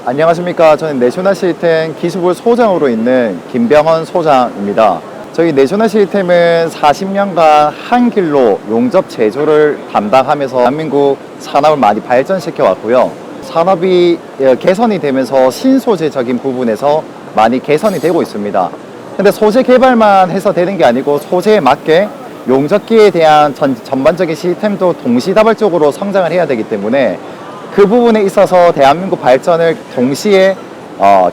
안녕하십니까. 저는 내셔널 시스템 기술부 소장으로 있는 김병헌 소장입니다. 저희 내셔널 시스템은 40년간 한 길로 용접 제조를 담당하면서 대한민국 산업을 많이 발전시켜 왔고요. 산업이 개선이 되면서 신소재적인 부분에서 많이 개선이 되고 있습니다. 근데 소재 개발만 해서 되는 게 아니고 소재에 맞게 용접기에 대한 전반적인 시스템도 동시다발적으로 성장을 해야 되기 때문에 그 부분에 있어서 대한민국 발전을 동시에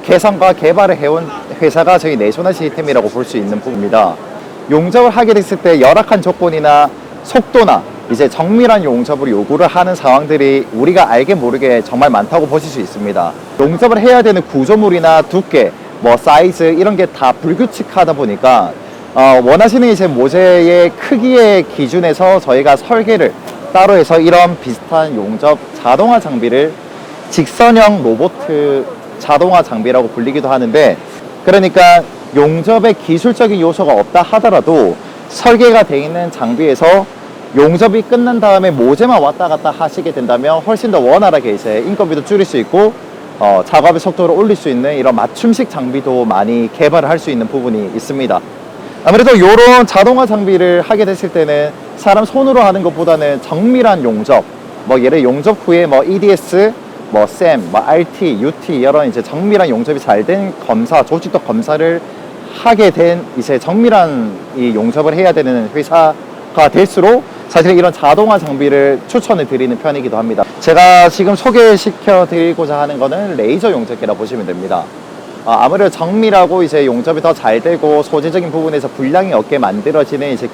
개선과 개발을 해온 회사가 저희 내셔널 시스템이라고 볼 수 있는 부분입니다. 용접을 하게 됐을 때 열악한 조건이나 속도나 이제 정밀한 용접을 요구를 하는 상황들이 우리가 알게 모르게 정말 많다고 보실 수 있습니다. 용접을 해야 되는 구조물이나 두께, 사이즈 이런 게 다 불규칙하다 보니까 원하시는 이제 모재의 크기의 기준에서 저희가 설계를 따로 해서 이런 비슷한 용접 자동화 장비를 직선형 로봇 자동화 장비라고 불리기도 하는데, 그러니까 용접의 기술적인 요소가 없다 하더라도 설계가 되어 있는 장비에서 용접이 끝난 다음에 모재만 왔다 갔다 하시게 된다면 훨씬 더 원활하게 이제 인건비도 줄일 수 있고 작업의 속도를 올릴 수 있는 이런 맞춤식 장비도 많이 개발을 할 수 있는 부분이 있습니다. 아무래도 이런 자동화 장비를 하게 됐을 때는 사람 손으로 하는 것보다는 정밀한 용접, 예를 용접 후에 EDS, SEM, RT, UT 이런 이제 정밀한 용접이 잘 된 검사, 조직도 검사를 하게 된 이제 정밀한 이 용접을 해야 되는 회사가 될수록 사실 이런 자동화 장비를 추천을 드리는 편이기도 합니다. 제가 지금 소개시켜 드리고자 하는 거는 레이저 용접기라 보시면 됩니다. 아무래도 정밀하고 이제 용접이 더 잘 되고 소재적인 부분에서 불량이 없게 만들어지는 이제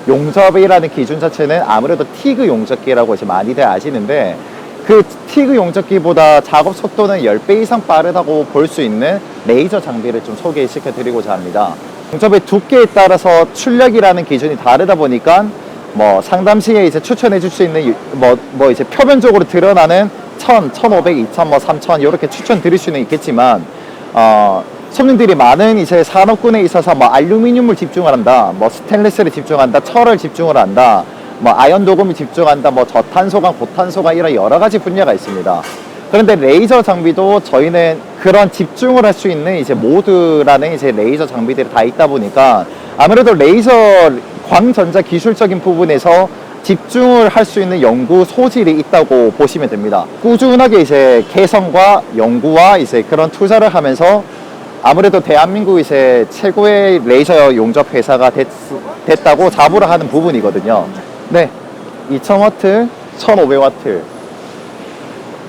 용접이라는 기준 자체는 아무래도 티그 용접기라고 이제 많이들 아시는데, 그 티그 용접기보다 작업 속도는 10배 이상 빠르다고 볼 수 있는 레이저 장비를 좀 소개시켜 드리고자 합니다. 용접의 두께에 따라서 출력이라는 기준이 다르다 보니까 상담 시에 이제 추천해 줄 수 있는 이제 표면적으로 드러나는 1000, 1500, 2000, 3000 이렇게 추천 드릴 수는 있겠지만 손님들이 많은 이제 산업군에 있어서 알루미늄을 집중을 한다, 스테인리스를 집중한다, 철을 집중을 한다, 아연 도금을 집중한다, 저탄소관, 고탄소관 이런 여러 가지 분야가 있습니다. 그런데 레이저 장비도 저희는 그런 집중을 할 수 있는 이제 모드라는 이제 레이저 장비들이 다 있다 보니까 아무래도 레이저 광전자 기술적인 부분에서 집중을 할 수 있는 연구 소질이 있다고 보시면 됩니다. 꾸준하게 이제 개선과 연구와 이제 그런 투자를 하면서 아무래도 대한민국 이제 최고의 레이저 용접 회사가 됐다고 자부를 하는 부분이거든요. 네, 2000W, 1500W.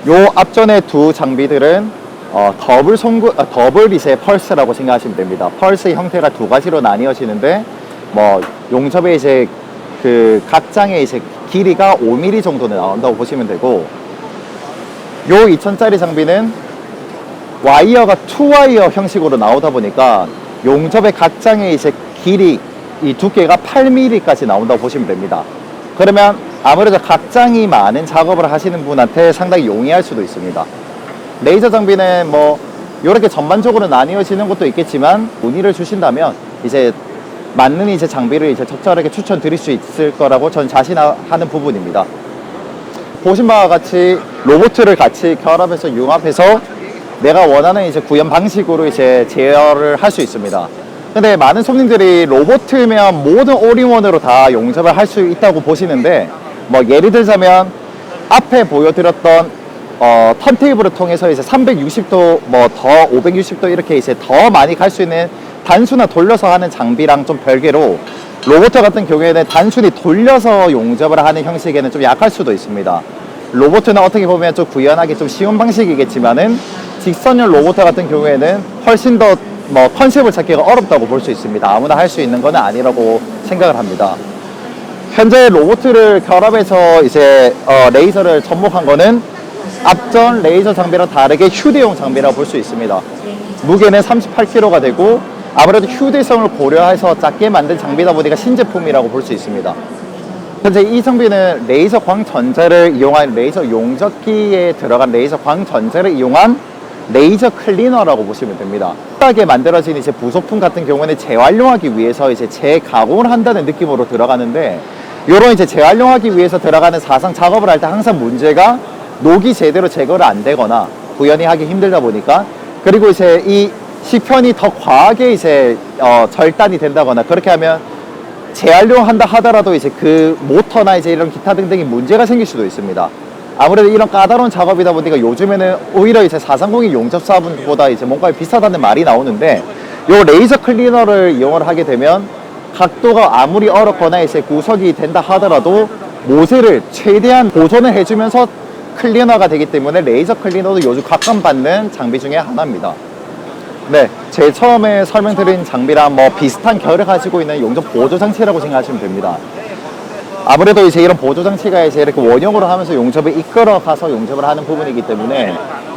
요 앞전에 두 장비들은 더블 이제 펄스라고 생각하시면 됩니다. 펄스의 형태가 두 가지로 나뉘어지는데, 용접의 이제 각 장의 이제 길이가 5mm 정도는 나온다고 보시면 되고, 요 2000짜리 장비는 와이어가 2와이어 형식으로 나오다 보니까 용접의 각 장의 이제 길이, 이 두께가 8mm까지 나온다고 보시면 됩니다. 그러면 아무래도 각 장이 많은 작업을 하시는 분한테 상당히 용이할 수도 있습니다. 레이저 장비는 이렇게 전반적으로 나뉘어지는 것도 있겠지만 문의를 주신다면 이제 맞는 이제 장비를 이제 적절하게 추천드릴 수 있을 거라고 전 자신하는 부분입니다. 보신 바와 같이 로봇을 같이 결합해서 융합해서 내가 원하는 이제 구현 방식으로 이제 제어를 할 수 있습니다. 근데 많은 손님들이 로봇이면 모든 올인원으로 다 용접을 할 수 있다고 보시는데, 예를 들자면 앞에 보여드렸던 턴테이블을 통해서 이제 360도 더 560도 이렇게 이제 더 많이 갈 수 있는 단순한 돌려서 하는 장비랑 좀 별개로 로봇 같은 경우에는 단순히 돌려서 용접을 하는 형식에는 좀 약할 수도 있습니다. 로봇은 어떻게 보면 좀 구현하기 좀 쉬운 방식이겠지만은 직선형 로봇 같은 경우에는 훨씬 더 컨셉을 찾기가 어렵다고 볼 수 있습니다. 아무나 할 수 있는 건 아니라고 생각을 합니다. 현재 로봇을 결합해서 이제 레이저를 접목한 거는 앞전 레이저 장비랑 다르게 휴대용 장비라고 볼 수 있습니다. 무게는 38kg가 되고 아무래도 휴대성을 고려해서 작게 만든 장비다 보니까 신제품이라고 볼 수 있습니다. 현재 이 장비는 레이저 광전자를 이용한 레이저 용접기에 들어간 레이저 광전자를 이용한 레이저 클리너라고 보시면 됩니다. 하게 만들어진 이제 부속품 같은 경우는 재활용하기 위해서 이제 재가공을 한다는 느낌으로 들어가는데, 요런 이제 재활용하기 위해서 들어가는 사상 작업을 할 때 항상 문제가 녹이 제대로 제거를 안 되거나 구현이 하기 힘들다 보니까, 그리고 이제 이 식편이 더 과하게 이제 절단이 된다거나 그렇게 하면 재활용한다 하더라도 이제 그 모터나 이제 이런 기타 등등의 문제가 생길 수도 있습니다. 아무래도 이런 까다로운 작업이다 보니까 요즘에는 오히려 이제 430의 용접사분보다 이제 뭔가 비싸다는 말이 나오는데, 요 레이저 클리너를 이용을 하게 되면 각도가 아무리 어렵거나 이제 구석이 된다 하더라도 모세를 최대한 보존을 해주면서 클리너가 되기 때문에 레이저 클리너도 요즘 각광받는 장비 중에 하나입니다. 네, 제 처음에 설명드린 장비랑 뭐 비슷한 결을 가지고 있는 용접 보조 장치라고 생각하시면 됩니다. 아무래도 이제 이런 보조 장치가 이제 이렇게 원형으로 하면서 용접을 이끌어 가서 용접을 하는 부분이기 때문에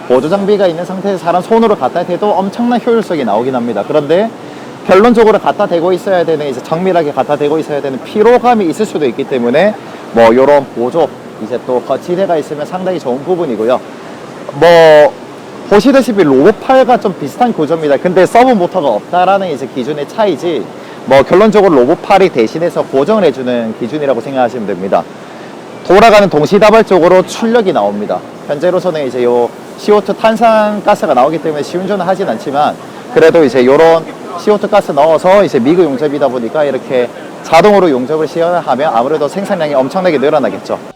보조 장비가 있는 상태에서 사람 손으로 갖다 대도 엄청난 효율성이 나오긴 합니다. 그런데 결론적으로 갖다 대고 있어야 되는, 이제 정밀하게 갖다 대고 있어야 되는 피로감이 있을 수도 있기 때문에 뭐 이런 보조 이제 또 거치대가 있으면 상당히 좋은 부분이고요. 뭐 보시다시피 로봇팔과 좀 비슷한 구조입니다. 근데 서브 모터가 없다라는 이제 기준의 차이지, 뭐 결론적으로 로봇팔이 대신해서 고정을 해주는 기준이라고 생각하시면 됩니다. 돌아가는 동시다발적으로 출력이 나옵니다. 현재로서는 이제 요 CO2 탄산가스가 나오기 때문에 시운전을 하진 않지만, 그래도 이제 요런 CO2 가스 넣어서 이제 미그 용접이다 보니까 이렇게 자동으로 용접을 시연을 하면 아무래도 생산량이 엄청나게 늘어나겠죠.